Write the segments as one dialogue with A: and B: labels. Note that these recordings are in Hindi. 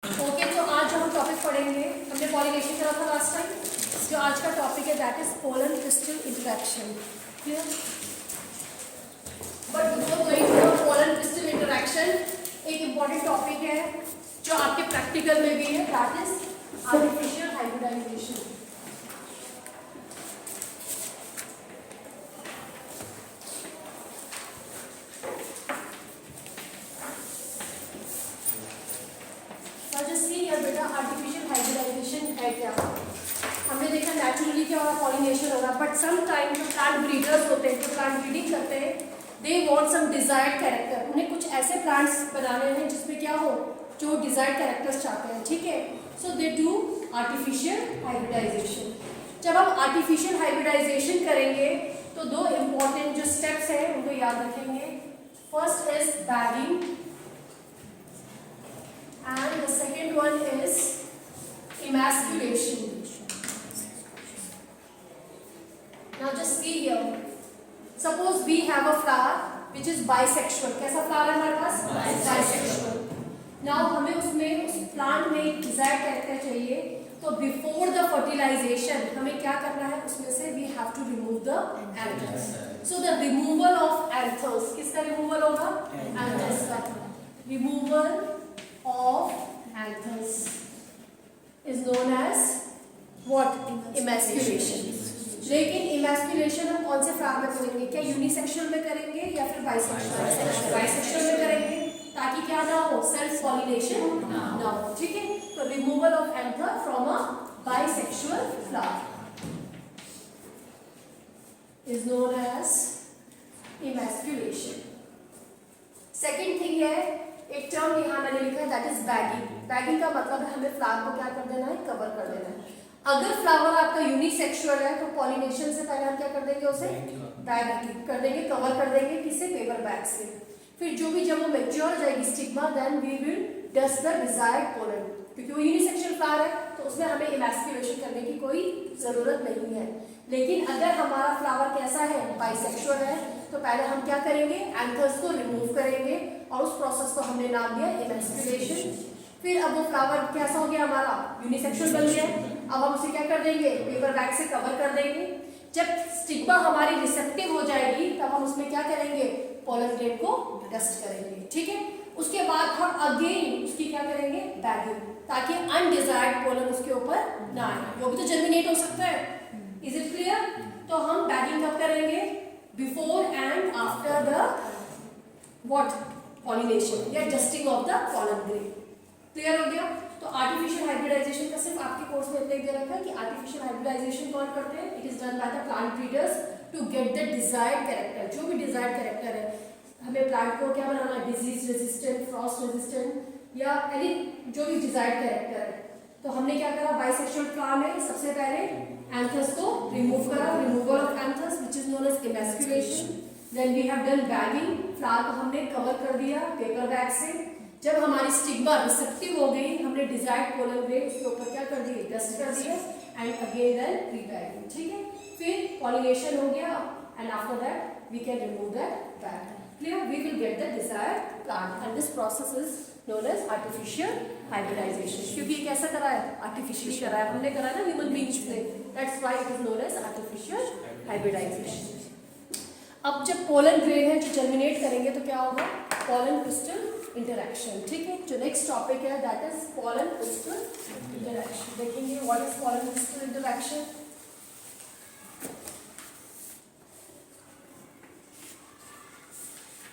A: ओके, तो आज जो हम टॉपिक पढ़ेंगे, हमने पॉलिनेशन करा था लास्ट टाइम। जो आज का टॉपिक है that is pollen crystal interaction. Clear? But before going to pollen crystal interaction, एक इम्पॉर्टेंट टॉपिक है जो आपके प्रैक्टिकल में भी है, that is artificial hybridisation. Artificial hybridisation है क्या? हमने देखा नेचुरली क्या होगा, पॉलिनेशन होगा, बट सम टाइम जो प्लांट ब्रीडर्स होते हैं, जो प्लांट ब्रीडिंग करते हैं, they want some desired character. उन्हें कुछ ऐसे प्लांट्स बनाने हैं जिसमें क्या हो, जो डिजायर्ड कैरेक्टर्स चाहते हैं। ठीक है, सो दे डू आर्टिफिशियल हाइब्रिडाइजेशन। जब हम आर्टिफिशियल हाइब्रिडाइजेशन करेंगे तो दो इंपॉर्टेंट जो स्टेप्स हैं उनको याद रखेंगे। First is bagging and the second one is emasculation. Now just see here, suppose we have a flower which is bisexual. कैसा flower है हमारे पास? Bisexual. Now हमें उसमें उस plant में एक desired character चाहिए, तो before the fertilization हमें क्या करना है, उसमें से we have to remove the anthers. So the removal of anthers, किसका removal होगा? Anthers का removal of anthers is known as what? Emasculation. लेकिन emasculation हम कौन से फ्लावर में करेंगे? क्या यूनिसेक्सुअल में करेंगे या फिर बाइसेक्सुअल? बाइसेक्सुअल में करेंगे, ताकि क्या ना हो, सेल्फ पॉलिनेशन ना हो। ठीक है, तो removal of anther from a bisexual flower is known as emasculation. Second thing है, एक टर्म यहाँ मैंने लिखा है दैट इज बैगिंग। बैगिंग का मतलब है हमें फ्लावर को क्या कर देना है, कवर कर देना है। अगर फ्लावर आपका यूनिसेक्सुअल है तो पॉलिनेशन से पहले हम क्या कर देंगे, उसे बैग कर देंगे, कवर कर देंगे, किससे? पेपर बैग से। फिर जो भी जब वो मैच्योर हो जाएगी stigma, then we will dust the desired pollen. क्योंकि वो यूनिसेक्सुअल फ्लावर है तो उसमें हमें इमैस्कुलेशन करने की कोई जरूरत नहीं है। लेकिन अगर हमारा फ्लावर कैसा है, बाइसेक्सुअल है, तो पहले हम क्या करेंगे, एंथर्स को रिमूव करेंगे और उस प्रोसेस को हमने नाम दिया इमैस्कुलेशन। फिर अब वो फ्लावर कैसा हो गया, हमारा यूनिसेक्सुअल बन गया। अब हम उसे क्या कर देंगे, पेपर बैग से कवर कर देंगे। जब स्टिग्मा हमारी रिसेप्टिव हो जाएगी तब हम उसमें क्या करेंगे, पोलन ग्रेन को डस्ट करेंगे। ठीक है, उसके बाद हम अगेन उसकी क्या करेंगे, बैगिंग, ताकि अनडिजायर्ड पोलन उसके ऊपर ना आए। वो भी तो जर्मिनेट हो सकता है। Is it clear? तो हम बैगिंग कब करेंगे, before and after the what, pollination या dusting of the pollen grain. Clear हो गया? तो आर्टिफिशियल हाइब्रिडाइजेशन का सिर्फ आपके कोर्स में इतना ही दे रखा है कि आर्टिफिशियल हाइब्रिडाइजेशन कौन करते हैं, it is done by the plant breeders to get the desired character. जो भी डिजायर्ड कैरेक्टर है, हमें प्लांट को क्या बनाना है, डिजीज रेजिस्टेंट, फ्रॉस्ट रेजिस्टेंट या एनी जो भी डिजायर्ड कैरेक्टर है। तो हमने क्या करा, बाइसेक्सुअल फ्लावर में सबसे पहले एंथर्स को रिमूव करा, removal of anthers which is known as emasculation. Then we have done bagging, flower को हमने कवर कर दिया पेपर बैग से। जब हमारी स्टिग्मा रिसेप्टिव हो गई, हमने डिजायर्ड पोलन ग्रेन उसके ऊपर क्या कर दिए, डस्ट कर दिए एंड अगेन देन रीबैगिंग। ठीक है, फिर पॉलिनेशन हो गया and after that we can remove that bag. Clear? We will get the desired plant and this process is known as artificial hybridization. क्योंकि ये कैसा करा है, आर्टिफिशियल करा है, हमने करा है ना ह्यूमन बीइंग्स ने, that's why it is known as artificial hybridization. अब जब पोलन ग्रेन है जो जर्मिनेट करेंगे तो क्या होगा, पोलन क्रिस्टल इंटरेक्शन। ठीक है, जो नेक्स्ट टॉपिक है that is pollen crystal interaction. देखेंगे what is pollen crystal interaction.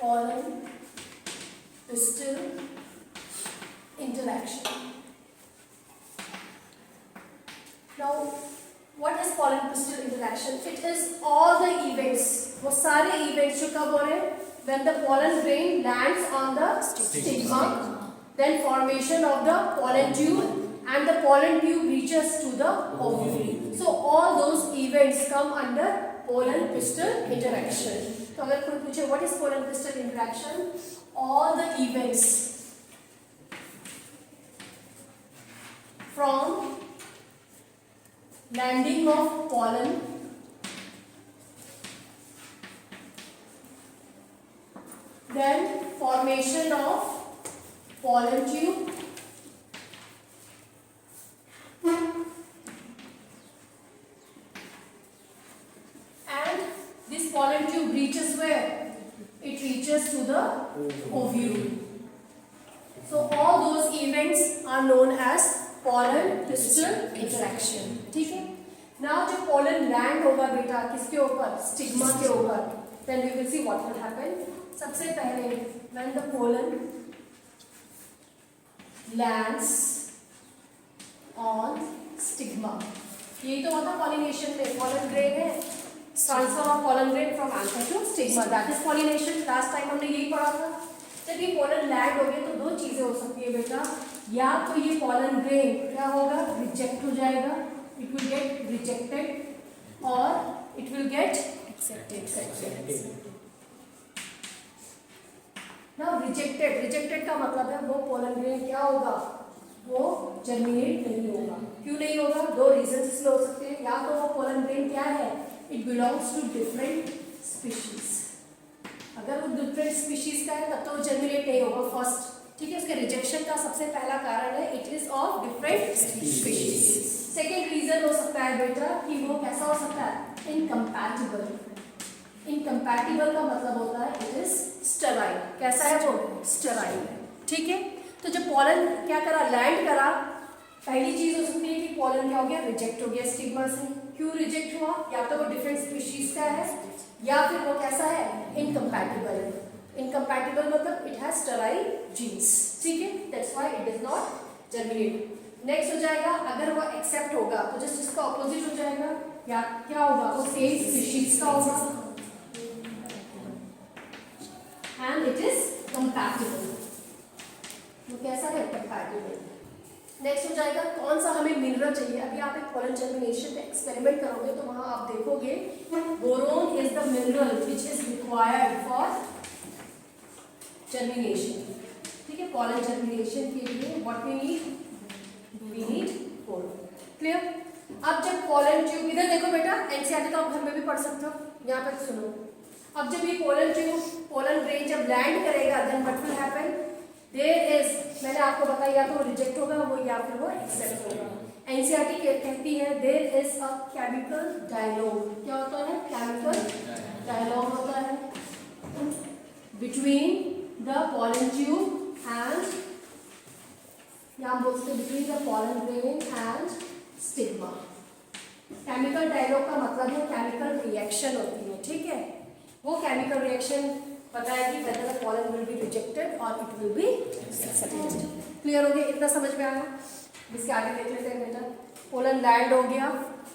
A: Pollen crystal interaction. Now, what is pollen crystal interaction? It is all the events. वो सारे events जो कब हो रहे हैं? When the pollen grain lands on the stigma, then formation of the pollen tube and the pollen tube reaches to the ovule. So all those events come under pollen crystal interaction. तो अगर कोई पूछे what is pollen crystal interaction, all the events from landing of pollen then formation of pollen tube reaches where? It reaches to the ovule. So all those events are known as pollen pistil interaction. ठीक है? Now जब pollen land होगा बेटा किसके ऊपर? Stigma के ऊपर. Then we will see what will happen. सबसे पहले when the pollen lands on stigma. यही तो होता pollination में. Pollen grain है. Transfer of pollen grain from anther to stigma. That is pollination. Last time हमने यही पढ़ा था. जब ये pollen land हो गए तो दो चीजें हो सकती है बेटा. या तो ये pollen grain क्या होगा? Reject हो जाएगा. It will get rejected or it will get accepted. Now rejected का मतलब है वो pollen grain क्या होगा? वो जर्मिनेट नहीं होगा. क्यों नहीं होगा? दो रीजन इसमें हो सकते हैं. या तो वो pollen grain क्या है? It belongs to different species. अगर वो different species का है तब तो वो जर्मिनेट नहीं होगा फर्स्ट. ठीक है, उसके रिजेक्शन का सबसे पहला कारण है it is of different species. Second reason हो सकता है बेटा कि वो कैसा हो सकता है? Incompatible. Incompatible का मतलब होता है it is sterile. कैसा है वो? Sterile है. ठीक है, तो जब pollen क्या करा? लैंड करा. पहली चीज हो सकती है कि pollen क्या हो गया? रिजेक्ट हो गया स्टिग्मा से. क्यों रिजेक्ट हुआ? या तो वो डिफरेंट स्पीशीज का है या फिर वो कैसा है? इनकम्पैटिबल. इनकम्पैटिबल मतलब इट हैज स्टेराइल जीन्स. ठीक है, that's why it does not germinate. Next हो जाएगा अगर वो एक्सेप्ट होगा तो जस्ट इसका ऑपोजिट हो जाएगा. या क्या होगा? वो सेम स्पीशीज का होगा एंड इट इज कंपैटिबल. वो कैसा है? कंपैटिबल. नेक्स्ट हो जाएगा कौन सा हमें मिनरल चाहिए. अभी आप एक pollen germination पे एक्सपेरिमेंट करोगे तो वहां आप देखोगे boron is the mineral which is required for germination. ठीक है, pollen germination के लिए what we need boron. Clear? अब जब pollen ट्यूब इधर देखो बेटा, एनसीईआरटी तो आप घर में भी पढ़ सकते हो. यहाँ पे सुनो. अब जब ये pollen ट्यूब pollen grain जब लैंड करेगा then what will happen? There is, मैंने आपको बताया या तो वो रिजेक्ट होगा वो या फिर वो एक्सेप्ट होगा. एनसीईआरटी कहती है there is a chemical dialogue. क्या होता है? केमिकल डायलॉग होता है between the pollen tube and, या बोल सकते between the pollen grain and stigma. Chemical dialogue का मतलब है केमिकल रिएक्शन होती है. ठीक है, वो केमिकल रिएक्शन बताया कि whether the pollen will be rejected or it will be accepted. Clear हो गया? इतना समझ में आया? इसके आगे देख लेते हैं बेटा. pollen लैंड हो गया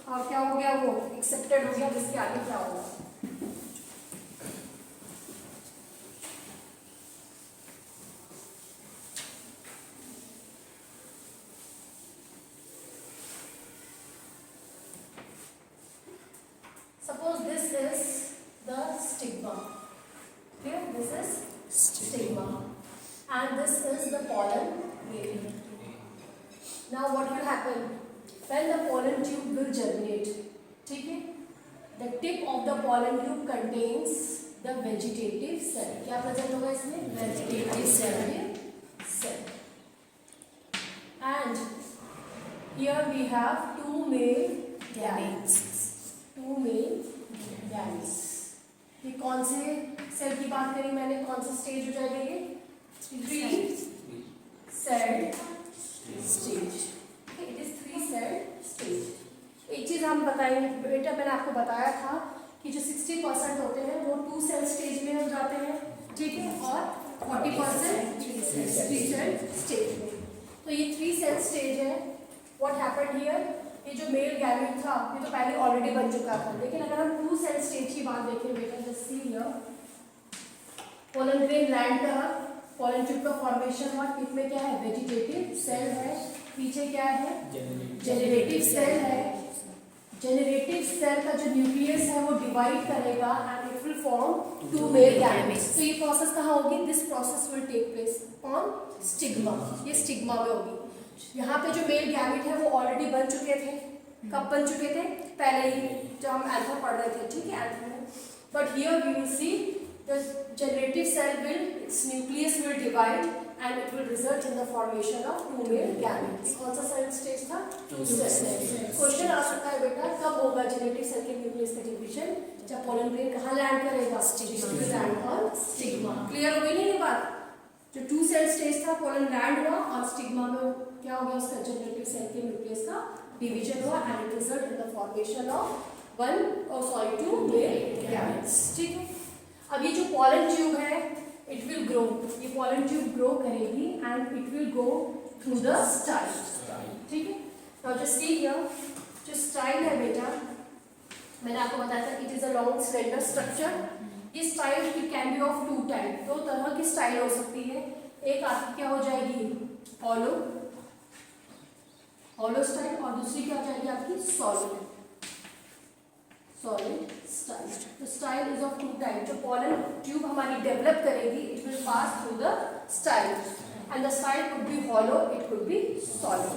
A: और क्या हो गया? वो एक्सेप्टेड हो गया. इसके आगे क्या होगा? Suppose this is the stigma. Here this is stigma and this is the pollen grain. Now what will happen when the pollen tube will germinate? ठीक है, the tip of the pollen tube contains the vegetative cell. क्या प्रेजेंट होगा इसमें? vegetative cell. And here we have two male gametes. ये कौन से सेल की बात करी मैंने? कौन सा स्टेज हो जाएगा ये? 3 cell stage. It is 3 cell stage. एक चीज हम बताएंगे बेटा, मैंने आपको बताया था कि जो 60% होते हैं वो 2 cell stage में हो जाते हैं. ठीक है, और 40% 3 cell stage में. तो ये 3 cell stage है. What happened here? ये जो मेल गैमेट था ये तो पहले ऑलरेडी बन चुका था. लेकिन अगर हम 2 cell stage की बात देखें बेटा, just see here pollen grain land करा, pollen ट्यूब का फॉर्मेशन हुआ. टिप में क्या है? वेजिटेटिव सेल है. पीछे क्या है? जेनरेटिव सेल है. जेनरेटिव सेल का जो न्यूक्लियस है वो डिवाइड करेगा and it will form 2 male gametes. तो ये प्रोसेस कहाँ होगी? This process will take place on stigma. ये स्टिग्मा में होगी. यहाँ पे जो मेल गैमेट है वो ऑलरेडी बन चुके थे. कब बन चुके थे? पहले ही जब हम एंथर पढ़ रहे थे. ठीक है, एंथर में. But here we will see the generative cell will, its nucleus will divide and it will result in the formation of 2 male gametes. कौन सा सेल स्टेज था? 2 cell. क्वेश्चन आ सकता है बेटा कब होगा जेनेटिक सेल के न्यूक्लियस का डिवीजन? जब पोलन ग्रेन कहाँ लैंड करेगा, लैंड ऑन स्टिग्मा। क्लियर हो गई नहीं ये बात? जो 2 सेल स्टेज था, पोलन लैंड हुआ और स्टिग्मा में क्या हो गया, उसका जनरेटिव सेल के न्यूक्लियस का डिवीजन हुआ and it result in the formation of 2 male gametes. ठीक है, अब ये जो पोलन ट्यूब है इट विल ग्रो, ये पोलन ट्यूब ग्रो करेगी and it will go through the style. ठीक है, नाउ जस्ट सी हियर, जो स्टाइल है बेटा, मैंने आपको बताया था it is a long slender structure. ये style it can be of 2 type, 2 तरह की स्टाइल हो सकती है। एक आपकी क्या हो जाएगी, हॉलो स्टाइल, और दूसरी क्या हो जाएगी आपकी सॉलिड स्टाइल। तो स्टाइल इज ऑफ 2 टाइप। जो पोलन ट्यूब हमारी डेवलप करेगी it will pass through the style and the style could be hollow, it could be solid.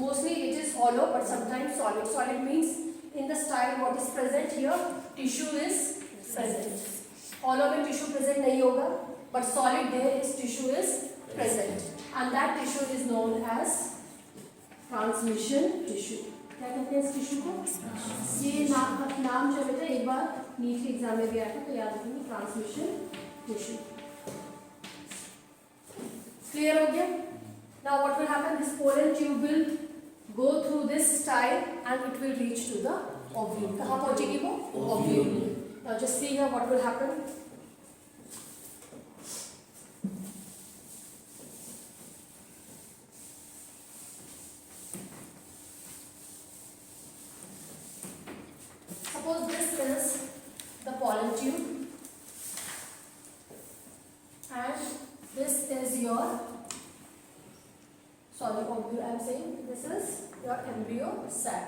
A: Mostly it is hollow but sometimes solid. Solid means in the style what is present here, tissue is present. Hollow में tissue present नहीं होगा, but solid there is tissue is present, and that tissue is known as transmission tissue. क्या कहते हैं इस टिश्यू को? ये नाम जो है एक बार नीट के एग्जाम में भी आया था, तो याद रखेंगे, ट्रांसमिशन टिश्यू। क्लियर हो गया? Now what will happen? This pollen tube will go through this style and it will reach to the ovule. कहाँ पहुँचेगी वो? Ovule. Now just see here what will happen. Suppose this is the pollen tube and this is your ovule. I am saying this is your embryo sac.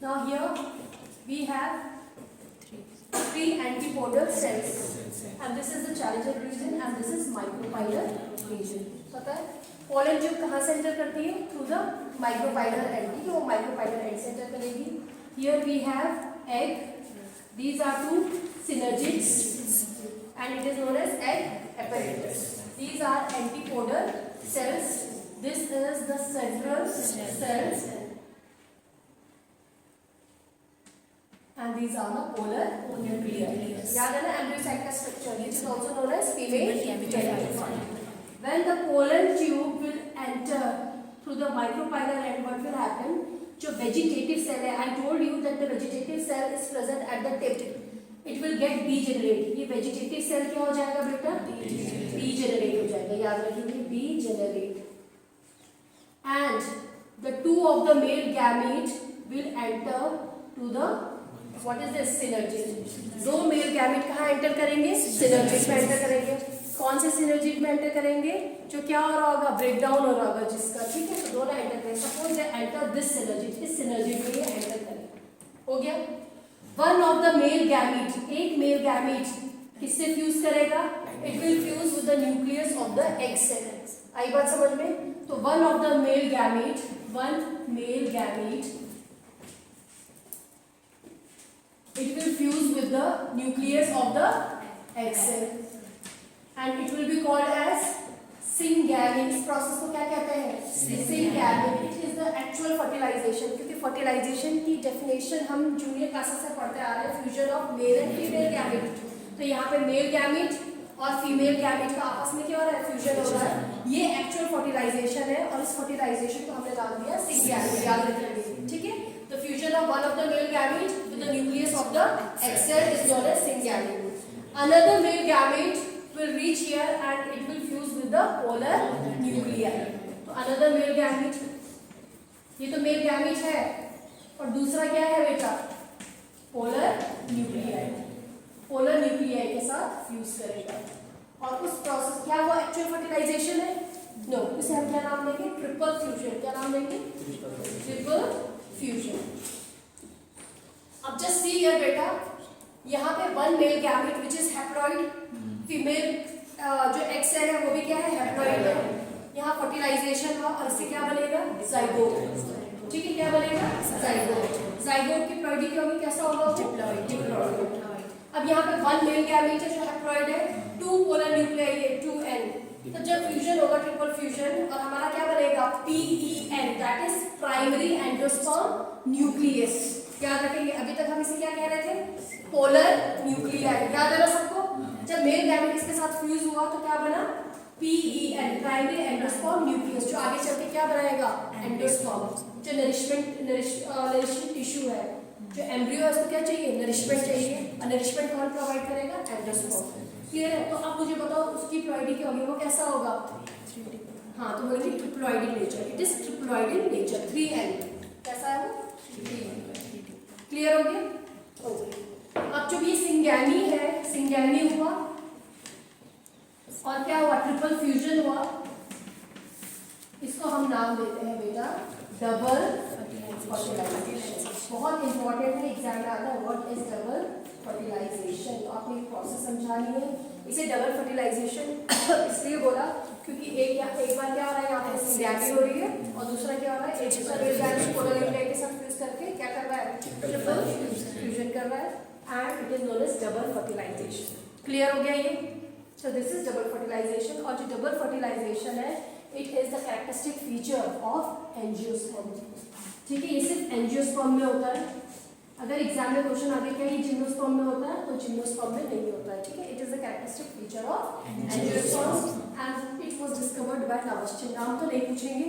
A: Now here we have 3 antipodal cells and this is the chaliger region and this is micropylar region. पता है pollen tube कहाँ से enter करती है? Through the micropylar end. वो micropylar end से enter करेगी. Here we have egg. These are 2 synergids and it is known as egg apparatus. These are antipodal cells. This is the central cells and these are the polar nuclei. याद है ना embryo sac का structure, which is also known as female gametophyte. When the pollen tube will enter through the micropylar end, what will happen? जो vegetative cell है, I told you that the vegetative cell is present at the tip. It will get degenerate. ये vegetative cell क्या हो जाएगा बेटा? Degenerate हो जाएगा. याद रखिए degenerate. And the 2 of the male gamete will enter to the what is this synergid. 2 male gamete कहाँ enter करेंगे? Synergid में enter करेंगे. कौन से synergid में enter करेंगे? जो क्या हो रहा होगा? breakdown हो रहा होगा जिसका, ठीक है, तो दोनों enter करेंगे. Suppose they enter this synergid, इस synergid में ये enter करेंगे. हो गया? One of the male gamete, एक male gamete किससे fuse करेगा? It will fuse with the nucleus of the egg cell. आई बात समझ में? तो one of the male gamete, it will fuse with the nucleus of the egg cell and it will be called as syngamy. इस process को क्या कहते हैं? Syngamy. It is the actual fertilization. क्योंकि fertilization की definition हम junior classes से पढ़ते आ रहे हैं, fusion of male and female gamete. तो यहाँ पे male gamete और फीमेल गैमेट का आपस में क्या हो रहा है? फ्यूजन हो रहा है. ये एक्चुअल फर्टिलाइजेशन है और इस फर्टिलाइजेशन को हमने नाम दिया सिंगैमी. याद रखिए, ठीक है? The fusion of one of the male gamete with the nucleus of the egg cell is known as syngamy. Another male gamete will reach here and it will fuse with the polar nuclei. तो another male gamete, ये तो मेल गैमेट है और दूसरा क्या है बेटा? Polar nuclei. पोलर न्यूक्लियाई के साथ फ्यूज करेगा और उस प्रोसेस क्या वो एक्चुअल फर्टिलाइजेशन है? नो, इसे हम क्या नाम देंगे? Triple fusion. क्या नाम देंगे? Triple fusion. अब जस्ट सी हियर बेटा, यहाँ पे one male gamete which is haploid, female जो एग सेल है वो भी क्या है? हैप्लॉइड है. यहाँ फर्टिलाइजेशन हुआ और इससे क्या बनेगा? जाइगोट. ठीक है, क्या बनेगा? जाइगोट. जाइगोट की प्लॉइडी क्या होगी? कैसा होगा? डिप्लॉइड. अब यहाँ पे वन मेल गैमेट है जो हैप्लॉइड है, 2 पोलर न्यूक्लियाई है, 2n. तो जब फ्यूजन होगा, ट्रिपल फ्यूजन, और हमारा क्या बनेगा? PEN, that is primary endosperm nucleus. याद रखेंगे। अभी तक हम इसे क्या कह रहे थे, पोलर न्यूक्लियाई, याद है ना सबको। जब मेल गैमेट इसके साथ फ्यूज हुआ तो क्या बना, PEN, प्राइमरी एंडोस्पर्म न्यूक्लियस, जो आगे चल के क्या बनाएगा, एंडोस्पर्म। जो नरिशमेंट टिश्यू है, जो एम्ब्रियो है, उसको क्या चाहिए, नरिशमेंट चाहिए, और नरिशमेंट कौन प्रोवाइड करेगा, एंडोस्पर्म। क्लियर है। तो अब मुझे बताओ उसकी प्लॉइडी क्या होगी, वो कैसा होगा, हाँ तो बोलेंगे triploid in nature, it is triploid in nature, 3N, कैसा है वो, 3N। क्लियर हो गया, ओके। अब जब ये सिंगैनी है, सिंगैनी हुआ और क्या हुआ, ट्रिपल फ्यूजन हुआ, इसको हम नाम देते हैं बेटा डबल फर्टिलाइजेशन। बहुत इंपॉर्टेंट है, एग्जाम में आता है व्हाट इज डबल फर्टिलाइजेशन। तो आपने एक प्रोसेस समझानी है। इसे डबल फर्टिलाइजेशन इसलिए बोला क्योंकि एक बार क्या हो रहा है, यहाँ पे सिंगैनी हो रही है, और दूसरा क्या हो रहा है, एक दूसरा मेल गैमेट पोलर न्यूक्लियाई के साथ फ्यूज करके क्या कर रहा है, ट्रिपल फ्यूजन कर रहा है, and it is known as double fertilisation. Clear हो गया ये। So this is double fertilization, और जो डबल फर्टिलाइजेशन है it is the characteristic feature of angiosperm। ठीक है, ये सिर्फ एंजियोस्पर्म में होता है। अगर एग्जाम में क्वेश्चन आगे क्या ये जिम्नोस्पर्म में होता है, तो जिम्नोस्पर्म में नहीं होता है। ठीक है, it is the characteristic feature of angiosperm and it was discovered by Nawaschin. नाम तो नहीं पूछेंगे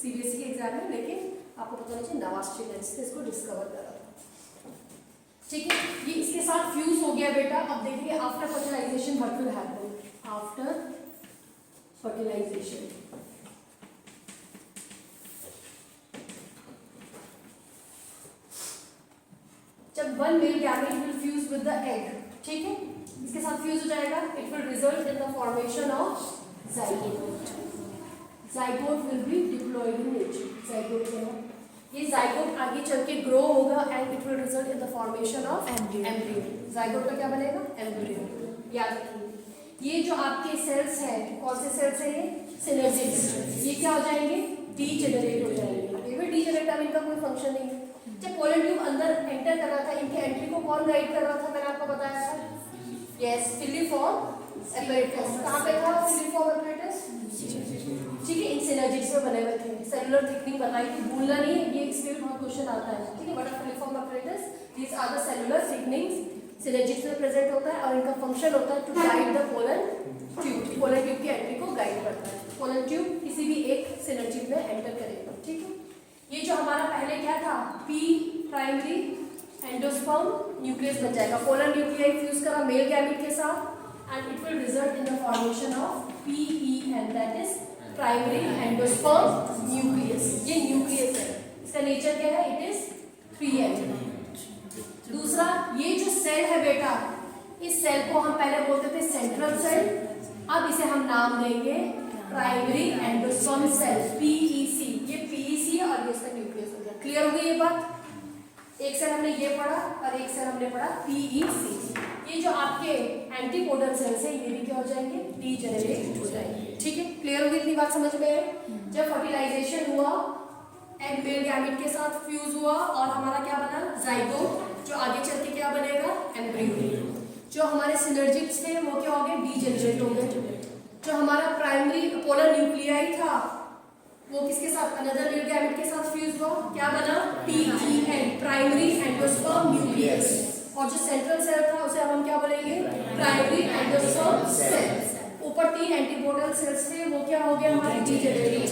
A: सीबीएसई के एग्जाम में, लेकिन आपको पता होना चाहिए नवाश्चिन ने इसको डिस्कवर करा था। ठीक है, ये इसके साथ फ्यूज हो गया बेटा। अब देखिए after fertilization what will happen, after fertilization जब one male gamete will fuse with the egg, ठीक है, इसके साथ फ्यूज हो जाएगा, it will result in the formation of zygote. Zygote will be diploid in nature. Zygote है, ये जाइगोट आगे चल के ग्रो होगा and it will result in the formation of embryo. Zygote का क्या बनेगा, एम्ब्रियो। याद रखिए ये जो आपके सेल्स हैं, कौन से सेल्स हैं ये, सिनर्जिड्स, ये क्या हो जाएंगे, डीजेनरेट हो जाएंगे। ये भी डीजेनरेट, अब इनका कोई फंक्शन नहीं है। जब पोलन ट्यूब अंदर एंटर कर रहा था, इनके एंट्री को कौन गाइड कर रहा था, मैंने आपको बताया था, यस, फिलिफॉर्म एपैरेटस। कहाँ पे था फिलिफॉर्म एपैरेटस, ठीक है, इन सिनर्जिड्स में बने हुए थे। सेलुलर थिकनिंग बताई थी, भूलना नहीं, ये इसमें भी बहुत क्वेश्चन आता है। ठीक है, what are filiform apparatus, these are the cellular thickenings, synergids में प्रेजेंट होता है, और इनका फंक्शन होता है to guide the pollen tube. Pollen tube की एंट्री को गाइड करता है। पोलन ट्यूब किसी भी एक सिनर्जिड में एंटर करेगा। ठीक है, ये जो हमारा पहले क्या था, पी प्राइमरी एंडोस्पर्म न्यूक्लियस बन जाएगा। पोलर न्यूक्लियाई फ्यूज करा मेल गैमेट के साथ and it will result in the formation of PEN, that is primary endosperm nucleus. ये न्यूक्लियस है, इसका नेचर क्या है, इट इज 3N। दूसरा, ये जो सेल है बेटा, इस सेल को हम पहले बोलते थे सेंट्रल सेल, अब इसे हम नाम देंगे प्राइमरी एंडोस्पर्म सेल, PEC। ये PEC है और ये इसका न्यूक्लियस हो गया। क्लियर हो गई ये बात। एक सेल हमने ये पढ़ा और एक सेल हमने पढ़ा PEC। ये जो आपके एंटीपोडल सेल्स हैं, ये भी क्या हो जाएंगे, डीजेनरेट हो जाएंगे। ठीक है, क्लियर हो गई, इतनी बात समझ में है। जब फर्टिलाइजेशन हुआ, एग मेल गैमेट के साथ फ्यूज हुआ और हमारा क्या बना, जाइगोट, जो आगे चल के क्या बनेगा, एम्ब्रियो। जो हमारे सिनर्जिड्स थे वो क्या हो गए, डीजेनरेट हो गए। जो हमारा प्राइमरी पोलर न्यूक्लियाई था वो किसके साथ, अनदर मेल गैमेट के साथ फ्यूज हुआ, क्या बना, PEN, प्राइमरी एंडोस्पर्म न्यूक्लियस। और जो सेंट्रल सेल था उसे हम क्या बोलेंगे, प्राइमरी एंडोस्पर्म सेल। ऊपर 3 एंटीपोडल सेल्स थे, वो क्या हो गया, हमारे डीजेनरेट।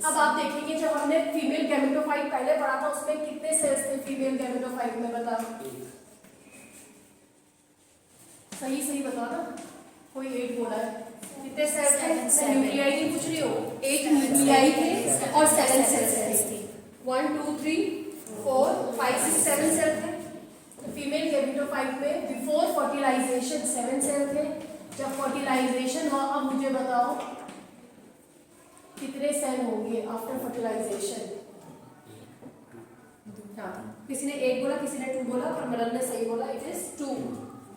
A: अब आप देखेंगे जब हमने फीमेल गैमेटोफाइट पहले पढ़ा था, उसमें कितने सेल्स थे फीमेल गैमेटोफाइट में, बताओ, सही बताओ ना, कोई 8 बोला है, कितने सेल्स थे, न्यूक्लियाई नहीं पूछ रही हो, 8 न्यूक्लियाई थे और 7 सेल्स थे। 1 2 3 4 5 6 7 सेल थे। तो फीमेल गैमेटोफाइट में बिफोर फर्टिलाइजेशन 7 सेल थे। जब फर्टिलाइजेशन हुआ, अब मुझे बताओ कितने सेल होंगे आफ्टर फर्टिलाइजेशन। हाँ, किसी ने 8 बोला, किसी ने 2 बोला, पर मदन ने सही बोला, इट इज 2।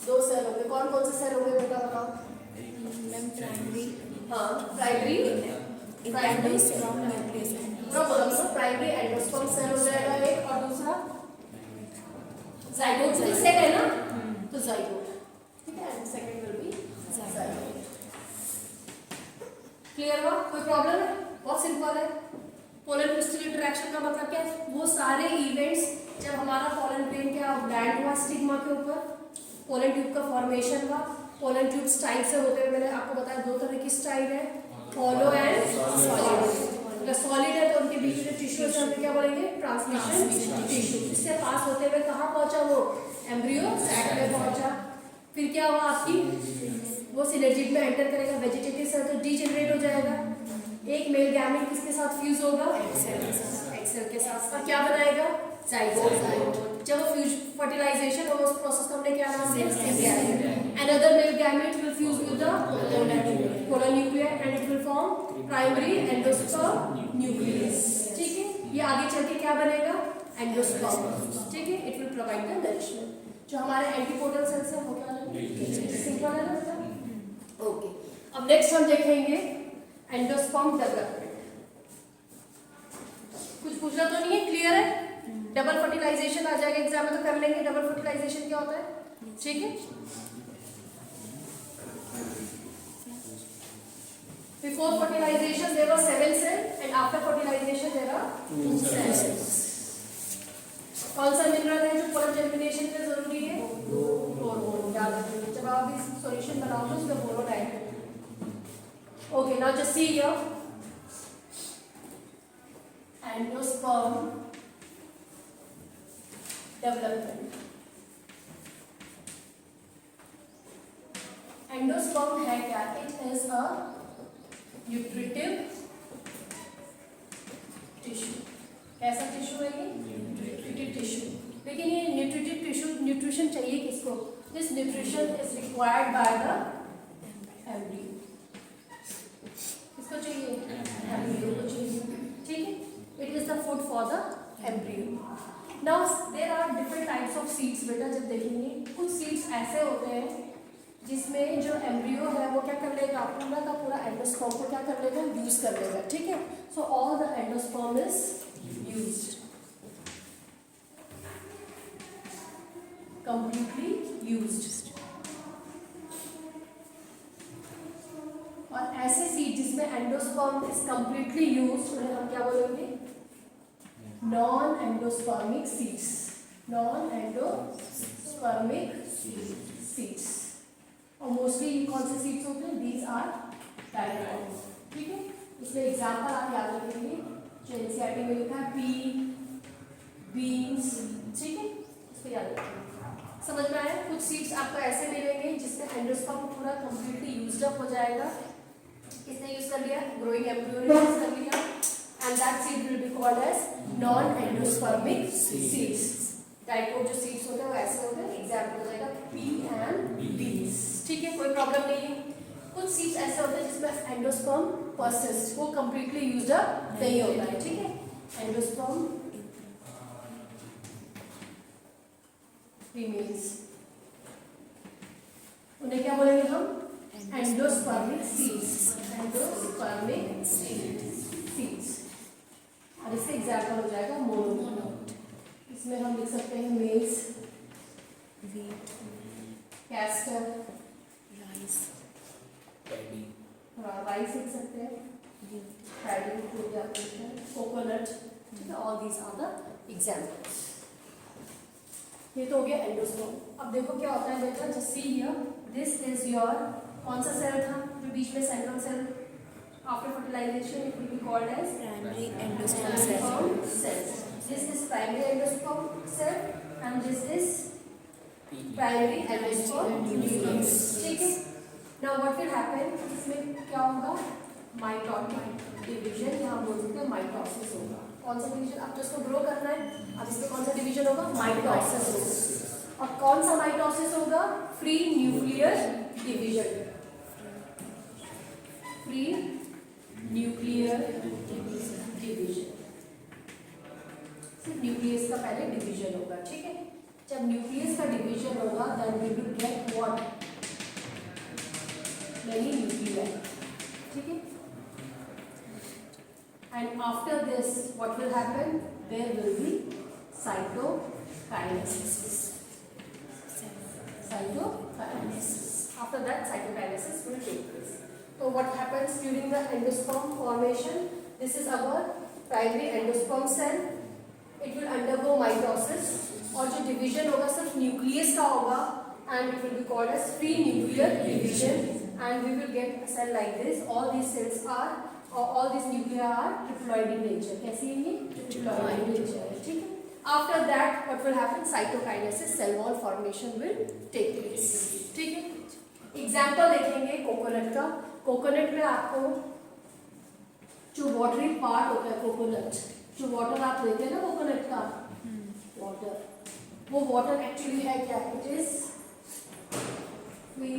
A: 2 सेल होंगे। कौन कौन से सेल होंगे बेटा बताओ।
B: प्राइमरी,
A: हाँ, primary
B: endosperm nucleus,
A: primary endosperm cell हो जाएगा एक, और दूसरा जाइगोट सेल है ना, तो जाइगोट। ठीक है, second will be zygote. Clear हुआ, कोई प्रॉब्लम है, बहुत सिंपल है। पोलर क्रिस्टल इंटरेक्शन का मतलब क्या है? वो सारे इवेंट्स जब हमारा पोलन ग्रेन क्या लैंड हुआ स्टिग्मा के ऊपर, पोलन ट्यूब का फॉर्मेशन हुआ। पोलन ट्यूब स्टाइल से होते हुए मैंने आपको बताया 2 तरह की स्टाइल है, हॉलो एंड सॉलिड। अगर सॉलिड है तो उनके बीच में टिश्यू से हम क्या बोलेंगे? Transmission tissue. इससे पास होते हुए कहाँ पहुंचा वो? एम्ब्रियो सैक में पहुंचा। फिर क्या हुआ आपकी? वो सिनर्जिड में एंटर करेगा, वेजिटेटिव सेल तो डीजेनरेट हो जाएगा। एक मेल गैमेट किसके साथ फ्यूज होगा? एक्सेल के साथ। और क्या बनाएगा? जाइगोट। जब वो फ्यूज फर्टिलाइजेशन होगा उस प्रोसेस को हमने क्या नाम दिया? Another male gamete will fuse with the polar nuclei and it will form primary endosperm nucleus. ठीक है, ये आगे चल के क्या बनेगा? एंडोस्पर्म। ठीक है, it will provide the nourishment. जो हमारे एंटीपोडल सेल्स हैं वो क्या है? सिंपल है ना? ओके, अब नेक्स्ट हम देखेंगे एंडोस्पर्म डेवलपमेंट। कुछ पूछना तो नहीं है? क्लियर है? डबल फर्टिलाइजेशन आ जाएगा एग्जाम में तो कर लेंगे। डबल फर्टिलाइजेशन क्या होता है? ठीक है, before fertilization there were 7 cells and after fertilization there are 2 cells. कौन सा मिनरल है जो पोलर जर्मिनेशन के लिए जरूरी है? बोरोन। याद रखिए जब आप इस सॉल्यूशन बनाओगे उसमें बोरोन आएगा। Okay, now just see here endosperm development. Endosperm है क्या? It is a nutritive tissue. कैसा टिश्यू है ये? Nutritive tissue. लेकिन ये न्यूट्रिटिव टिश्यू न्यूट्रिशन चाहिए किसको? This nutrition is required by the embryo. किसको चाहिए? एम्ब्रियो को चाहिए। ठीक है, it is the food for the embryo. Now there are different types of seeds. बेटा जब देखेंगे कुछ सीड्स ऐसे होते हैं जिसमें जो एम्ब्रियो है वो क्या कर लेगा? पूरा का पूरा एंडोस्पर्म को क्या कर लेगा? यूज कर लेगा। ठीक है, so all the endosperm is used, completely used. और ऐसे सीड जिसमें एंडोस्पर्म इज कंप्लीटली यूज्ड उन्हें हम क्या बोलेंगे? Non endospermic seeds. Non endospermic seeds. और मोस्टली कौन से सीड्स होते हैं? These are dicots. ठीक है, इसमें एग्जांपल आप याद रखेंगे जो एनसीईआरटी में लिखा है पी, बीन्स। ठीक है, इसको याद रखेंगे। समझ में आया? कुछ सीड्स आपको ऐसे मिलेंगे जिसमें एंडोस्पर्म पूरा कंप्लीटली यूज्ड अप हो जाएगा। किसने यूज कर लिया? ग्रोइंग एम्ब्रियो ने यूज कर लिया and that seed will be called as non endospermic seeds. Dicot जो सीड्स होते हैं वो ऐसे होते हैं। एग्जांपल हो जाएगा पी एंड बीन्स। ठीक है, कोई प्रॉब्लम नहीं है। कुछ सीड्स ऐसे होते हैं जिसमें एंडोस्पर्म परसिस्ट, वो कंप्लीटली यूज्ड अप नहीं होता है। ठीक है, एंडोस्पर्म रिमेन्स। उन्हें क्या बोलेंगे हम? Endospermic seeds. Endospermic seeds. और इसका एग्जांपल हो जाएगा मोनोकोट। इसमें हम लिख सकते हैं मेज,
B: wheat,
A: कैस्टर,
B: rice,
A: राइस लिख सकते हैं, पैडी, कोकोनट। ठीक है, all these are the examples. ये तो हो गया एंडोस्पर्म। अब देखो क्या होता है बेटा, just see here, this is your कौन सा सेल था जो बीच में central cell? After fertilisation it will be called as
B: primary endosperm cell.
A: This is primary endosperm cell and this is primary endosperm nucleus. ठीक है, now what will happen? इसमें क्या होगा? माइटोटिक डिवीजन, या हम बोल सकते हैं माइटोसिस होगा। कौन सा डिवीजन? अब तो इसको ग्रो करना है, अब इसमें कौन सा डिवीजन होगा? माइटोसिस होगा। और कौन सा माइटोसिस होगा? Free nuclear division. Free nuclear division. Nucleus का पहले डिवीजन होगा। ठीक है, जब न्यूक्लियस का डिवीजन होगा then we will get what? Many nuclei. ठीक है, and after this what will happen? There will be cytokinesis. Cytokinesis. After that cytokinesis will take place. So what happens during the endosperm formation? This is our primary endosperm cell, it will undergo mitosis, और जो डिवीजन होगा सिर्फ न्यूक्लियस का होगा, and it will be called as free nuclear division, and we will get a cell like this. All these cells are, all these nuclei are triploid in nature. कैसी है ये? Triploid in nature. ठीक है. After that, what will happen? Cytokinesis, cell wall formation will take place. ठीक है. Example देखेंगे कोकोनट का. कोकोनट में आपको जो वाटरी पार्ट होता है कोकोनट, जो वाटर आप लेते हैं ना कोकोनट का वाटर, वो वाटर एक्चुअली है क्या? It is free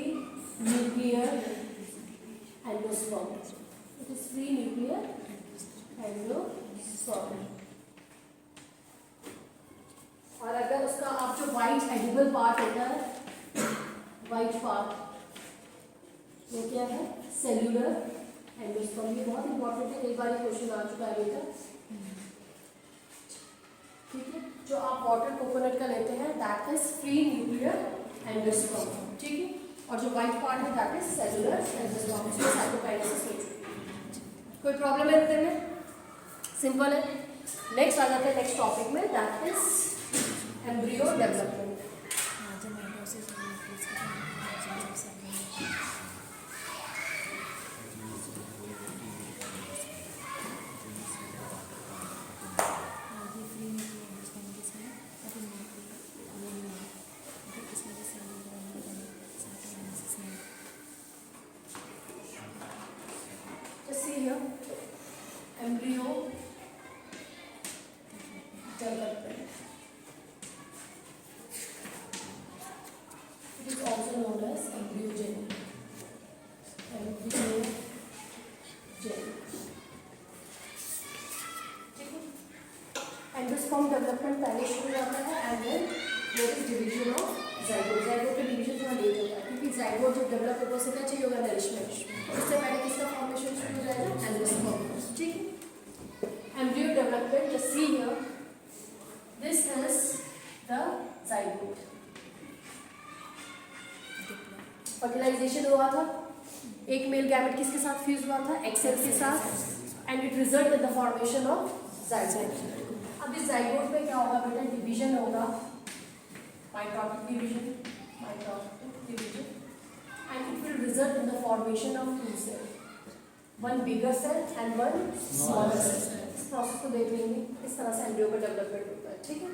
A: nuclear endosperm. It is free nuclear endosperm. और अगर उसका आप जो वाइट एडिबल पार्ट होता है, वाइट पार्ट, वो क्या है? Cellular endosperm. ये बहुत इंपॉर्टेंट है, कई बार ये क्वेश्चन आ चुका है बेटा. ठीक है. जो आप वाटर कोकोनट का लेते हैं that is free nuclear endosperm. ठीक है. और जो वाइट पार्ट है दैट इज सेल्यूलर एंडोस्पर्म. इसमें साइटोकाइनेसिस हो चुकी है. कोई प्रॉब्लम है इतने में? सिंपल है. नेक्स्ट आ जाते हैं नेक्स्ट टॉपिक में, that is embryo development.
B: The mitosis will increase the thousands of cells. The free nuclear endosperm के साथ that is nuclear इसमें भी cell cytokinesis में.
A: Just see here, embryo development. It is also known as embryogeny. Embryogeny. ठीक है. एंडोस्पर्म डेवलपमेंट पहले शुरू होता है, and then there is division of zygote. Zygote का डिवीजन थोड़ा लेट होता है, क्योंकि जाइगोट जब डेवलप होगा उसे क्या चाहिए होगा? नरिशमेंट. उससे पहले किसका फॉर्मेशन शुरू हो जाएगा? एंडोस्पर्म. ठीक है. Embryo development, just see here, this is the zygote. Fertilisation हुआ था, एक मेल गैमेट किसके साथ फ्यूज हुआ था? एक्स सेल के साथ, and it result in the formation of zygote. अब इस जाइगोट में क्या होगा बेटा? डिवीजन होगा, mitotic division, and it will result in the formation of two cells, one bigger cell and one smaller cell. इस प्रोसेस को देख लेंगे, इस तरह से एम्ब्रियो का डेवलपमेंट होता है. ठीक है.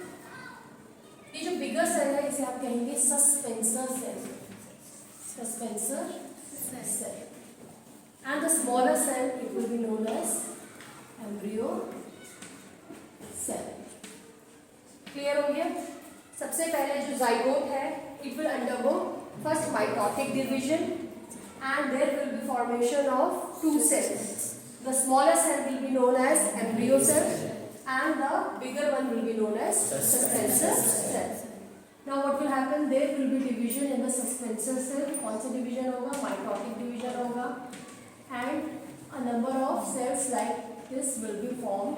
A: ये जो बिगर सेल है इसे आप कहेंगे suspensor cell. Suspensor cell. And the smaller cell it will be known as embryo cell. Clear हो गया? सबसे पहले जो जाइगोट है, it will undergo first mitotic division, and there will be formation of two cells. The smaller cell will be known as embryo cell, and the bigger one will be known as suspensor cell. Now what will happen? There will be division in the suspensor cell. कौन सा division होगा? Mitotic division होगा, and a number of cells like this will be formed,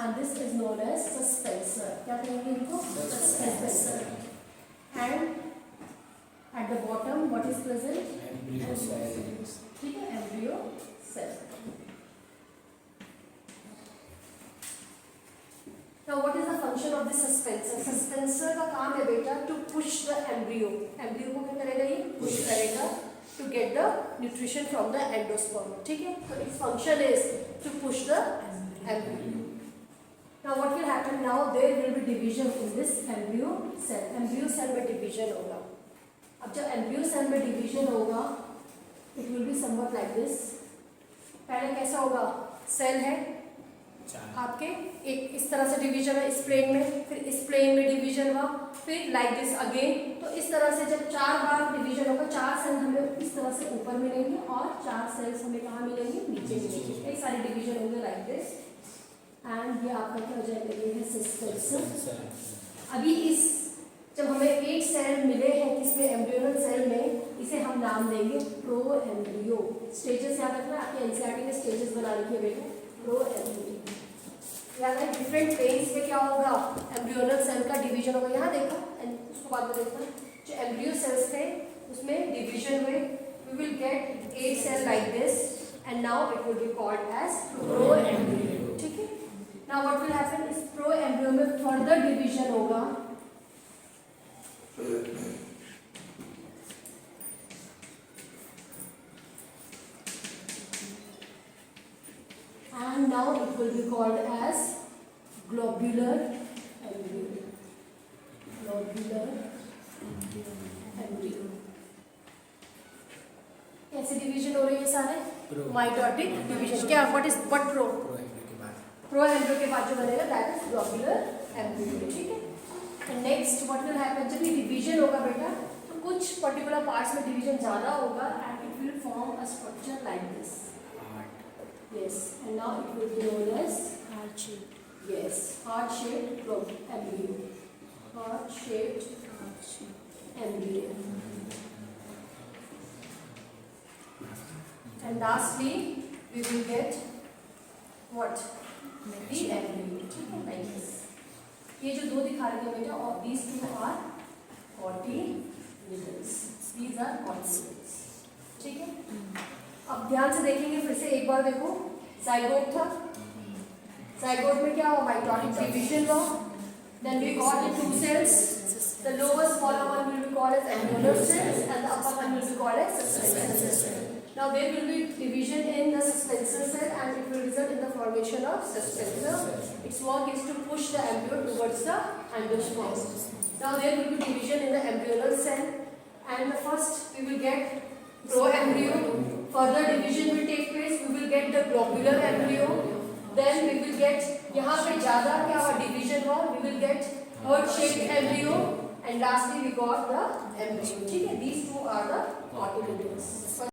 A: and this is known as suspensor. क्या कहेंगे इनको? Suspensor. And at the bottom what is present? Embryo cell. ठीक है. Embryo cell. Now what is the function of the suspensor? Suspensor का काम है बेटा to push the embryo. Embryo को क्या करेगा? ये push करेगा to get the nutrition from the endosperm. ठीक है. So its function is to push the embryo. Now what will happen? Now there will be division in this embryo cell. Embryo cell में division होगा. अब जब एम्ब्रियो सेल में डिवीजन होगा, it will be somewhat like this. पहले कैसा होगा? सेल है आपके, एक इस तरह से डिवीजन है इस प्लेन में, फिर इस प्लेन में डिवीजन हुआ, फिर लाइक दिस अगेन. तो इस तरह से जब 4 बार डिवीजन होगा, 4 सेल हमें इस तरह से ऊपर मिलेंगे और 4 सेल्स हमें कहाँ मिलेंगे? नीचे मिलेंगे. कई सारे डिवीजन होंगे लाइक दिस, एंड ये आपका क्या हो जाएगा? ये है सस्पेंसर. अभी इस जब हमें 8 सेल मिले हैं किसमें? एम्ब्रियोनल सेल में, इसे हम नाम देंगे प्रो एम्ब्रियो. स्टेजेस याद रखना, आपके एनसीईआरटी में स्टेजेस बना रखिए बेटा. प्रो एम्ब्रियो याद है. डिफरेंट फेज में क्या होगा? एम्ब्रियोनल सेल का डिवीजन होगा. यहाँ देखो, उसको बाद में देखना. जो एम्ब्रियो सेल्स थे उसमें डिवीजन हुए, we will get 8 cell like this, and now it will be called as proembryo. ठीक है. Now what will happen is proembryo में फर्दर डिवीजन होगा, and now it will be called as globular embryo. Globular embryo. कैसे डिवीजन हो रही है सारे? Mitotic division. क्या व्हाट प्रो एम्ब्रियो के बाद जो बनेगा दैट इज ग्लोब्यूलर एम्ब्रियो. ठीक है. And next what will happen, जब ये डिवीजन होगा बेटा तो कुछ पर्टिकुलर पार्ट्स में डिवीजन ज़्यादा होगा and it will form a structure like this. Yes, and now it will be known as
B: heart shape.
A: yes, heart-shaped embryo. Heart-shaped embryo. And lastly, we will get what? The embryo. ठीक है, like this. ये जो दो दिखा रहे हैं बेटा, और these two are cotyledons. These are cotyledons. ठीक है. अब ध्यान से देखेंगे, फिर से एक बार देखो. जाइगोट था, जाइगोट में क्या हुआ? माइटोटिक डिवीजन हुआ. Then we got the two cells. The lower smaller one will be called as embryonar cells, and the upper one will be called as suspensor cell. Now there will be division in the suspensor cell, and it will result in the formation of suspensor. Its work is to push the embryo towards the endosperm. Now there will be division in the embryonal cell, and first we will get proembryo. Further division will take place. We will get the globular embryo. Then we will get, यहाँ पे ज़्यादा क्या हुआ? Division हुआ. We will get heart-shaped embryo, and lastly we got the embryo. ठीक है. These two are the cotyledons.